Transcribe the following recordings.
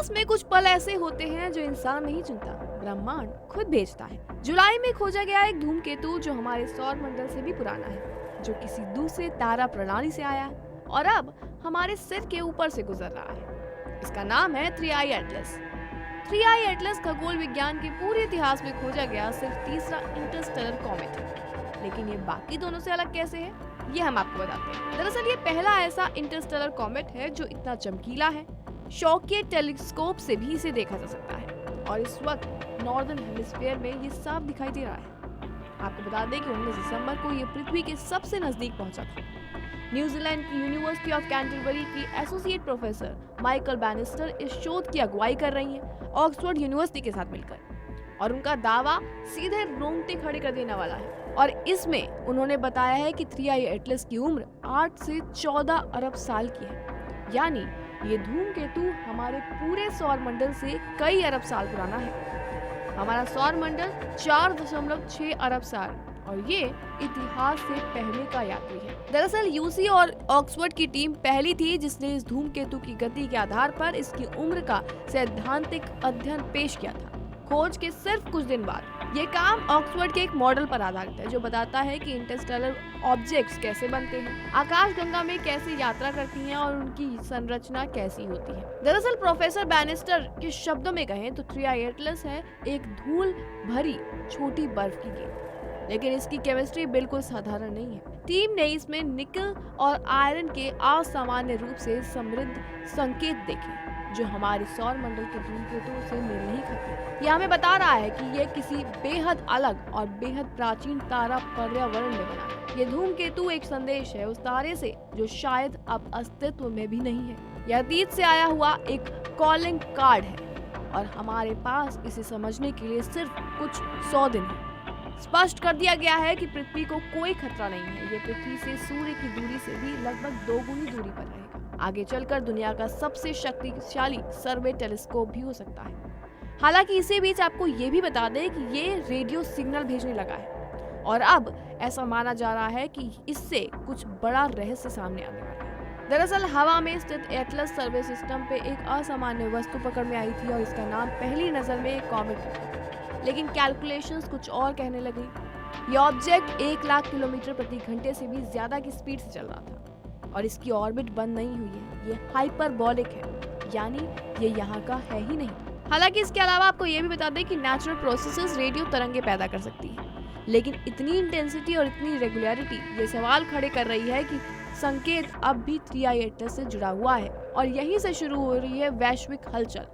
इतिहास में कुछ पल ऐसे होते हैं जो इंसान नहीं चुनता, ब्रह्मांड खुद भेजता है। जुलाई में खोजा गया एक धूमकेतु जो हमारे सौर मंडल से भी पुराना है, जो किसी दूसरे तारा प्रणाली से आया और अब हमारे सिर के ऊपर से गुजर रहा है। इसका नाम है 3i एटलस। 3i एटलस खगोल विज्ञान के पूरे इतिहास में खोजा गया सिर्फ तीसरा इंटरस्टेलर कॉमेट है। लेकिन ये बाकी दोनों से अलग कैसे है, ये हम आपको बताते हैं। दरअसल ये पहला ऐसा इंटरस्टेलर कॉमेट है जो इतना चमकीला है, शौकिया टेलीस्कोप से भी इसे देखा जा सकता है और इस वक्त नॉर्दर्न हेमिस्फीयर में ये साफ दिखाई दे रहा है। आपको बता दें कि 19 दिसंबर को ये पृथ्वी के सबसे नजदीक पहुंचा था। न्यूजीलैंड की यूनिवर्सिटी ऑफ कैंटरबरी की एसोसिएट प्रोफेसर माइकल बैनिस्टर इस शोध की अगुवाई कर रही हैं ऑक्सफोर्ड यूनिवर्सिटी के साथ मिलकर, और उनका दावा सीधे रोंगटे खड़े कर देने वाला है। और इसमें उन्होंने बताया है कि 3i एटलस की उम्र 8 से 14 अरब साल की है, यानी ये धूमकेतु हमारे पूरे सौर मंडल से कई अरब साल पुराना है। हमारा सौर मंडल 4.6 अरब साल और ये इतिहास से पहले का यात्री है। दरअसल यूसी और ऑक्सफोर्ड की टीम पहली थी जिसने इस धूमकेतु की गति के आधार पर इसकी उम्र का सैद्धांतिक अध्ययन पेश किया था। खोज के सिर्फ कुछ दिन बाद ये काम ऑक्सफोर्ड के एक मॉडल पर आधारित है जो बताता है कि इंटरस्टेलर ऑब्जेक्ट्स कैसे बनते हैं, आकाशगंगा में कैसे यात्रा करती हैं और उनकी संरचना कैसी होती है। दरअसल प्रोफेसर बैनिस्टर के शब्दों में कहें तो 3i एटलस है एक धूल भरी छोटी बर्फ की गेंद, लेकिन इसकी केमिस्ट्री बिल्कुल साधारण नहीं है। टीम ने इसमें निकल और आयरन के असामान्य रूप से समृद्ध संकेत देखे जो हमारे सौर मंडल के धूमकेतुओं से मेल नहीं खाते। यह हमें बता रहा है कि यह किसी बेहद अलग और बेहद प्राचीन तारा पर्यावरण में बना है। ये धूमकेतु एक संदेश है उस तारे से जो शायद अब अस्तित्व में भी नहीं है। यह अतीत से आया हुआ एक कॉलिंग कार्ड है और हमारे पास इसे समझने के लिए सिर्फ कुछ 100 दिन है। स्पष्ट कर दिया गया है कि पृथ्वी को कोई खतरा नहीं है। ये पृथ्वी से सूर्य की दूरी से भी लगभग 2 गुनी दूरी पर रहेगा। आगे चलकर दुनिया का सबसे शक्तिशाली सर्वे टेलीस्कोप भी हो सकता है। हालांकि इसी बीच आपको ये भी बता दें कि ये रेडियो सिग्नल भेजने लगा है और अब ऐसा माना जा रहा है कि इससे कुछ बड़ा रहस्य सामने आने वाला है। दरअसल हवा में स्थित एटलस सर्वे सिस्टम पे एक असामान्य वस्तु पकड़ में आई थी और इसका नाम पहली नजर में एक कॉमेट था, लेकिन कैलकुलेशंस कुछ और कहने लगी। ये ऑब्जेक्ट 1 लाख किलोमीटर प्रति घंटे से भी ज्यादा की स्पीड से चल रहा था और इसकी ऑर्बिट बंद नहीं हुई है। ये हाइपरबोलिक है, यानी ये यहाँ का है ही नहीं। हालांकि इसके अलावा आपको ये भी बता दें कि नेचुरल प्रोसेसेस रेडियो तरंगे पैदा कर सकती है, लेकिन इतनी इंटेंसिटी और इतनी रेगुलरिटी ये सवाल खड़े कर रही है कि संकेत अब भी 3i एटलस से जुड़ा हुआ है और यहीं से शुरू हो रही है वैश्विक हलचल।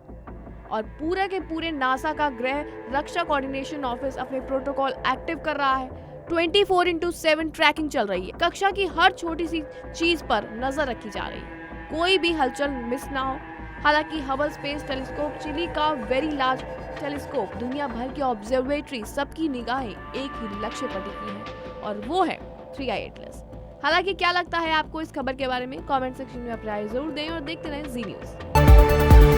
और पूरा के पूरे नासा का ग्रह रक्षा कोऑर्डिनेशन ऑफिस अपने प्रोटोकॉल एक्टिव कर रहा है। 24/7 ट्रैकिंग चल रही है। कक्षा की हर छोटी सी चीज पर नजर रखी जा रही है, कोई भी हलचल मिस ना हो। हालांकि हबल स्पेस टेलीस्कोप, चिली का वेरी लार्ज टेलीस्कोप, दुनिया भर की ऑब्जर्वेटरी, सबकी निगाहें एक ही लक्ष्य पर टिकी है और वो है 3i एटलस। हालांकि क्या लगता है आपको इस खबर के बारे में? कमेंट सेक्शन में अपनी राय जरूर दें और देखते रहें जी न्यूज़।